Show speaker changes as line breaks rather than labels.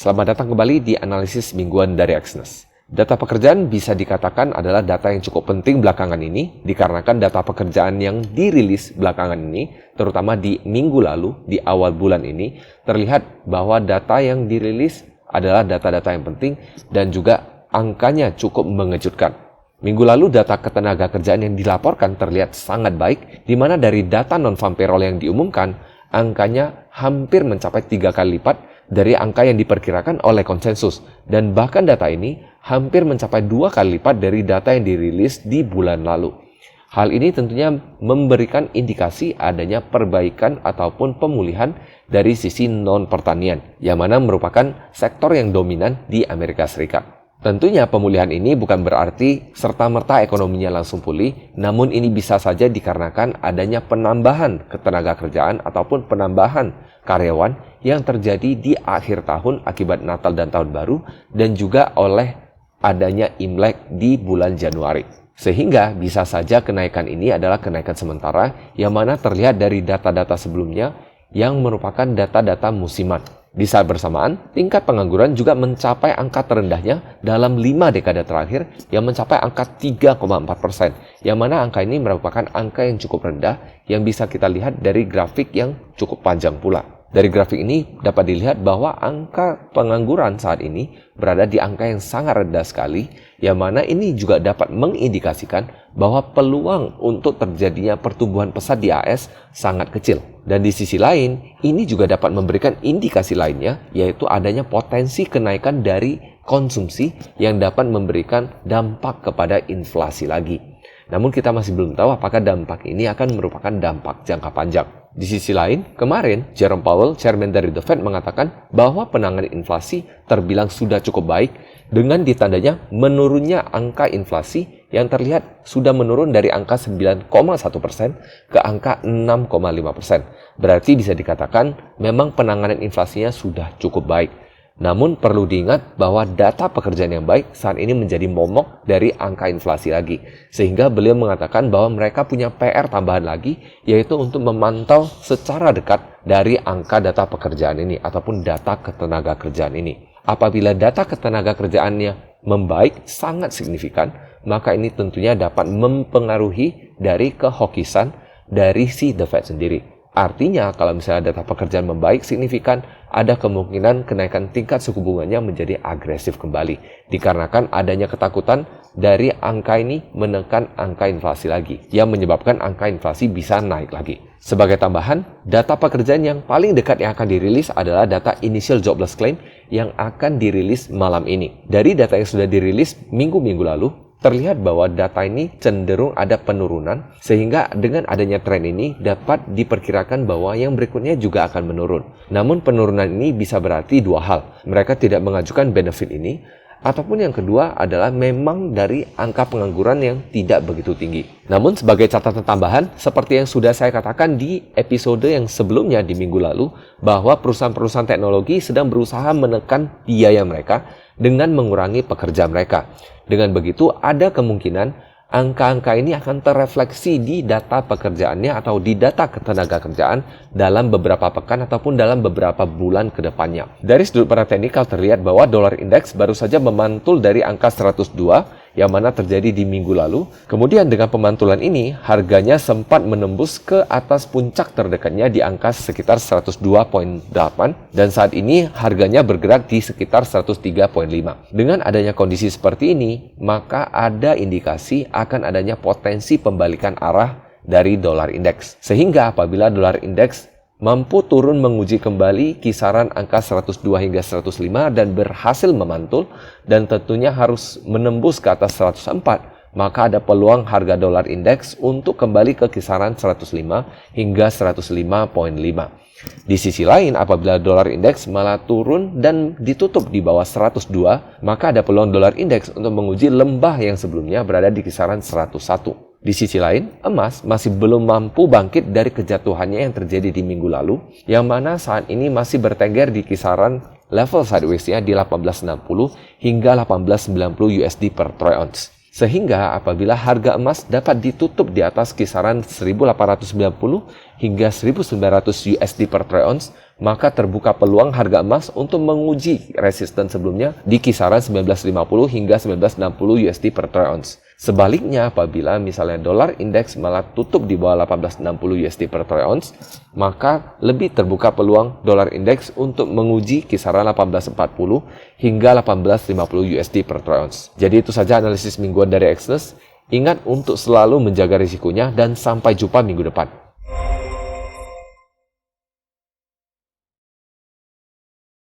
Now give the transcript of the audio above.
selamat datang kembali di analisis mingguan dari Exness. Data pekerjaan bisa dikatakan adalah data yang cukup penting belakangan ini, dikarenakan data pekerjaan yang dirilis belakangan ini, terutama di minggu lalu, di awal bulan ini, terlihat bahwa data yang dirilis adalah data-data yang penting dan juga angkanya cukup mengejutkan. Minggu lalu data ketenaga kerjaan yang dilaporkan terlihat sangat baik, di mana dari data non-farm payroll yang diumumkan, angkanya hampir mencapai 3 kali lipat dari angka yang diperkirakan oleh konsensus. Dan bahkan data ini hampir mencapai 2 kali lipat dari data yang dirilis di bulan lalu. Hal ini tentunya memberikan indikasi adanya perbaikan ataupun pemulihan dari sisi non-pertanian, yang mana merupakan sektor yang dominan di Amerika Serikat. Tentunya pemulihan ini bukan berarti serta-merta ekonominya langsung pulih, namun ini bisa saja dikarenakan adanya penambahan ketenaga kerjaan ataupun penambahan karyawan yang terjadi di akhir tahun akibat Natal dan Tahun Baru dan juga oleh adanya Imlek di bulan Januari. Sehingga bisa saja kenaikan ini adalah kenaikan sementara yang mana terlihat dari data-data sebelumnya yang merupakan data-data musiman. Di saat bersamaan, tingkat pengangguran juga mencapai angka terendahnya dalam 5 dekade terakhir yang mencapai angka 3,4%, yang mana angka ini merupakan angka yang cukup rendah yang bisa kita lihat dari grafik yang cukup panjang pula. Dari grafik ini dapat dilihat bahwa angka pengangguran saat ini berada di angka yang sangat rendah sekali, yang mana ini juga dapat mengindikasikan bahwa peluang untuk terjadinya pertumbuhan pesat di AS sangat kecil. Dan di sisi lain, ini juga dapat memberikan indikasi lainnya, yaitu adanya potensi kenaikan dari konsumsi yang dapat memberikan dampak kepada inflasi lagi. Namun kita masih belum tahu apakah dampak ini akan merupakan dampak jangka panjang. Di sisi lain, kemarin Jerome Powell, chairman dari The Fed, mengatakan bahwa penanganan inflasi terbilang sudah cukup baik dengan ditandanya menurunnya angka inflasi yang terlihat sudah menurun dari angka 9,1% ke angka 6,5%. Berarti bisa dikatakan memang penanganan inflasinya sudah cukup baik. Namun perlu diingat bahwa data pekerjaan yang baik saat ini menjadi momok dari angka inflasi lagi. Sehingga beliau mengatakan bahwa mereka punya PR tambahan lagi, yaitu untuk memantau secara dekat dari angka data pekerjaan ini ataupun data ketenaga kerjaan ini. Apabila data ketenaga kerjaannya membaik sangat signifikan, maka ini tentunya dapat mempengaruhi dari kehokisan dari si The Fed sendiri. Artinya kalau misalnya data pekerjaan membaik signifikan, ada kemungkinan kenaikan tingkat suku bunganya menjadi agresif kembali. Dikarenakan adanya ketakutan dari angka ini menekan angka inflasi lagi, yang menyebabkan angka inflasi bisa naik lagi. Sebagai tambahan, data pekerjaan yang paling dekat yang akan dirilis adalah data Initial Jobless Claim yang akan dirilis malam ini. Dari data yang sudah dirilis minggu-minggu lalu, terlihat bahwa data ini cenderung ada penurunan, sehingga dengan adanya tren ini dapat diperkirakan bahwa yang berikutnya juga akan menurun. Namun penurunan ini bisa berarti dua hal. Mereka tidak mengajukan benefit ini, ataupun yang kedua adalah memang dari angka pengangguran yang tidak begitu tinggi. Namun sebagai catatan tambahan, seperti yang sudah saya katakan di episode yang sebelumnya di minggu lalu, bahwa perusahaan-perusahaan teknologi sedang berusaha menekan biaya mereka dengan mengurangi pekerja mereka. Dengan begitu, ada kemungkinan angka-angka ini akan terrefleksi di data pekerjaannya atau di data ketenaga kerjaan dalam beberapa pekan ataupun dalam beberapa bulan ke depannya. Dari sudut pandang teknikal terlihat bahwa dolar indeks baru saja memantul dari angka 102 yang mana terjadi di minggu lalu. Kemudian dengan pemantulan ini, harganya sempat menembus ke atas puncak terdekatnya di angka sekitar 102,8 dan saat ini harganya bergerak di sekitar 103,5. Dengan adanya kondisi seperti ini, maka ada indikasi akan adanya potensi pembalikan arah dari dolar indeks. Sehingga apabila dolar indeks mampu turun menguji kembali kisaran angka 102 hingga 105 dan berhasil memantul dan tentunya harus menembus ke atas 104, maka ada peluang harga dolar indeks untuk kembali ke kisaran 105 hingga 105,5. Di sisi lain, apabila dolar indeks malah turun dan ditutup di bawah 102, maka ada peluang dolar indeks untuk menguji lembah yang sebelumnya berada di kisaran 101. Di sisi lain, emas masih belum mampu bangkit dari kejatuhannya yang terjadi di minggu lalu, yang mana saat ini masih bertengger di kisaran level sideways-nya di 1860 hingga 1890 USD per troy ounce. Sehingga apabila harga emas dapat ditutup di atas kisaran 1890 hingga 1900 USD per troy ounce, maka terbuka peluang harga emas untuk menguji resisten sebelumnya di kisaran 1950 hingga 1960 USD per troy ounce. Sebaliknya, apabila misalnya dolar indeks malah tutup di bawah 1860 USD per troy ounce, maka lebih terbuka peluang dolar indeks untuk menguji kisaran 1840 hingga 1850 USD per troy ounce. Jadi itu saja analisis mingguan dari Exness. Ingat untuk selalu menjaga risikonya dan sampai jumpa minggu depan.